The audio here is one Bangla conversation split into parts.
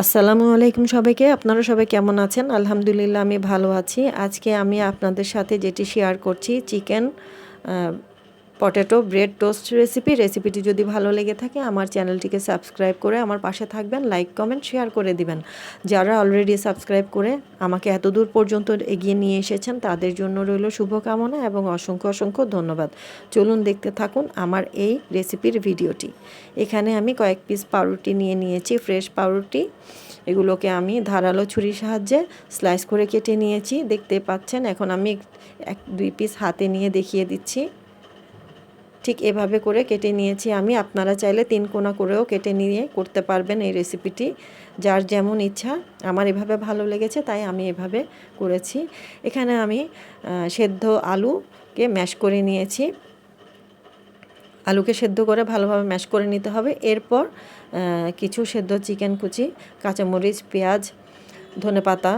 আসসালামু আলাইকুম সবাইকে। আপনারা সবাই কেমন আছেন? আলহামদুলিল্লাহ আমি ভালো আছি। আজকে আমি আপনাদের সাথে যেটি শেয়ার করছি চিকেন পটেটো ব্রেড টোস্ট রেসিপিটি যদি ভালো লেগে থাকে আমার চ্যানেলটিকে সাবস্ক্রাইব করে আমার পাশে থাকবেন, লাইক কমেন্ট শেয়ার করে দিবেন। যারা অলরেডি সাবস্ক্রাইব করে আমাকে এত দূর পর্যন্ত এগিয়ে নিয়ে এসেছেন তাদের জন্য রইল শুভকামনা এবং অসংখ্য অসংখ্য ধন্যবাদ। চলুন দেখতে থাকুন আমার এই রেসিপির ভিডিওটি। এখানে আমি কয়েক পিস পাউরুটি নিয়ে নিয়েছি, ফ্রেশ পাউরুটি। এগুলোকে আমি ধারালো ছুরির সাহায্যে স্লাইস করে কেটে নিয়েছি, দেখতে পাচ্ছেন। এখন আমি দুই পিস হাতে নিয়ে দেখিয়ে দিচ্ছি। ঠিক এভাবে করে কেটে নিয়েছি আমি। আপনারা চাইলে 3 কোনা করেও কেটে নিয়ে করতে পারবেন এই রেসিপিটি, যার যেমন ইচ্ছা। আমার এভাবে ভালো লেগেছে তাই আমি এভাবে করেছি। এখানে আমি সেদ্ধ আলুকে ম্যাশ করে নিয়েছি। আলুকে সেদ্ধ করে ভালোভাবে ম্যাশ করে নিতে হবে। এরপর কিছু সেদ্ধ চিকেন কুচি, কাঁচামরিচ, পেঁয়াজ, ধনেপাতা,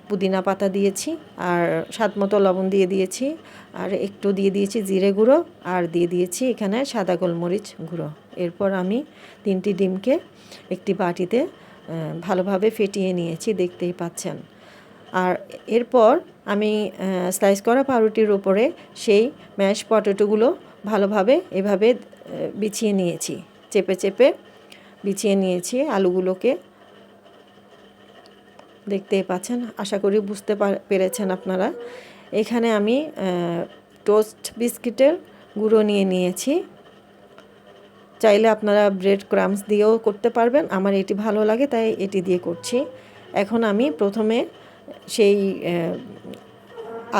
পুদিনা পাতা দিয়েছি, আর স্বাদ মতো লবণ দিয়ে দিয়েছি, আর একটু দিয়ে দিয়েছি জিরে গুঁড়ো, আর দিয়ে দিয়েছি এখানে সাদা গোলমরিচ গুঁড়ো। এরপর আমি 3টি ডিমকে একটি বাটিতে ভালোভাবে ফেটিয়ে নিয়েছি, দেখতেই পাচ্ছেন। আর এরপর আমি স্লাইস করা পাউরুটির উপরে সেই ম্যাশ পটেটোগুলো ভালোভাবে এভাবে বিছিয়ে নিয়েছি, চেপে চেপে বিছিয়ে নিয়েছি আলুগুলোকে, দেখতেই পাচ্ছেন। আশা করি বুঝতে পেরেছেন আপনারা। এখানে আমি টোস্ট বিস্কিটের গুঁড়ো নিয়ে নিয়েছি। চাইলে আপনারা ব্রেড ক্রাম্বস দিয়েও করতে পারবেন, আমার এটি ভালো লাগে তাই এটি দিয়ে করছি। এখন আমি প্রথমে সেই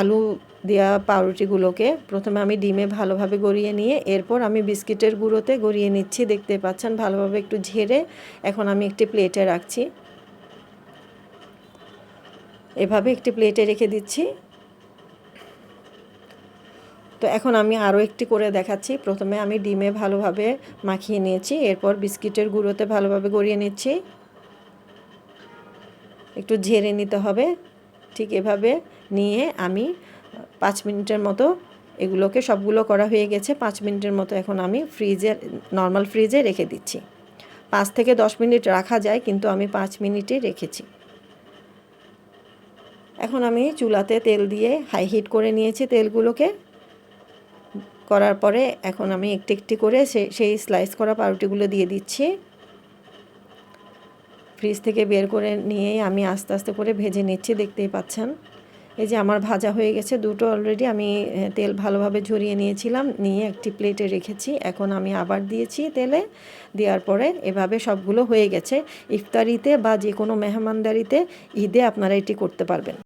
আলু দেওয়া পাউরুটিগুলোকে প্রথমে আমি ডিমে ভালোভাবে গড়িয়ে নিয়ে এরপর আমি বিস্কিটের গুঁড়োতে গড়িয়ে নিচ্ছি, দেখতে পাচ্ছেন। ভালোভাবে একটু ঝেড়ে এখন আমি একটি প্লেটে রাখছি। এভাবে একটি প্লেটে রেখে দিচ্ছি। তো এখন আমি আরও একটি করে দেখাচ্ছি। প্রথমে আমি ডিমে ভালোভাবে মাখিয়ে নিয়েছি, এরপর বিস্কিটের গুঁড়োতে ভালোভাবে গড়িয়ে নিচ্ছি। একটু ঝেড়ে নিতে হবে। ঠিক এভাবে নিয়ে আমি 5 মিনিটের মতো এগুলোকে সবগুলো করা হয়ে গেছে। 5 মিনিটের মতো এখন আমি নর্মাল ফ্রিজে রেখে দিচ্ছি। 5 থেকে 10 মিনিট রাখা যায়, কিন্তু আমি 5 মিনিটই রেখেছি। এখন আমি চুলাতে তেল দিয়ে হাই হিট করে নিয়েছি তেলগুলোকে। করার পরে এখন আমি একটি একটি করে সেই স্লাইস করা পাউরুটিগুলো দিয়ে দিচ্ছি। ফ্রিজ থেকে বের করে নিয়ে আমি আস্তে আস্তে করে ভেজে নিচ্ছি, দেখতেই পাচ্ছেন। এই যে আমার ভাজা হয়ে গেছে দুটো অলরেডি। আমি তেল ভালোভাবে ঝরিয়ে নিয়েছিলাম, নিয়ে একটি প্লেটে রেখেছি। এখন আমি আবার দিয়েছি তেলে, দেওয়ার পরে এভাবে সবগুলো হয়ে গেছে। ইফতারিতে বা যে কোনো মেহমানদারিতে, ঈদে আপনারা এটি করতে পারবেন।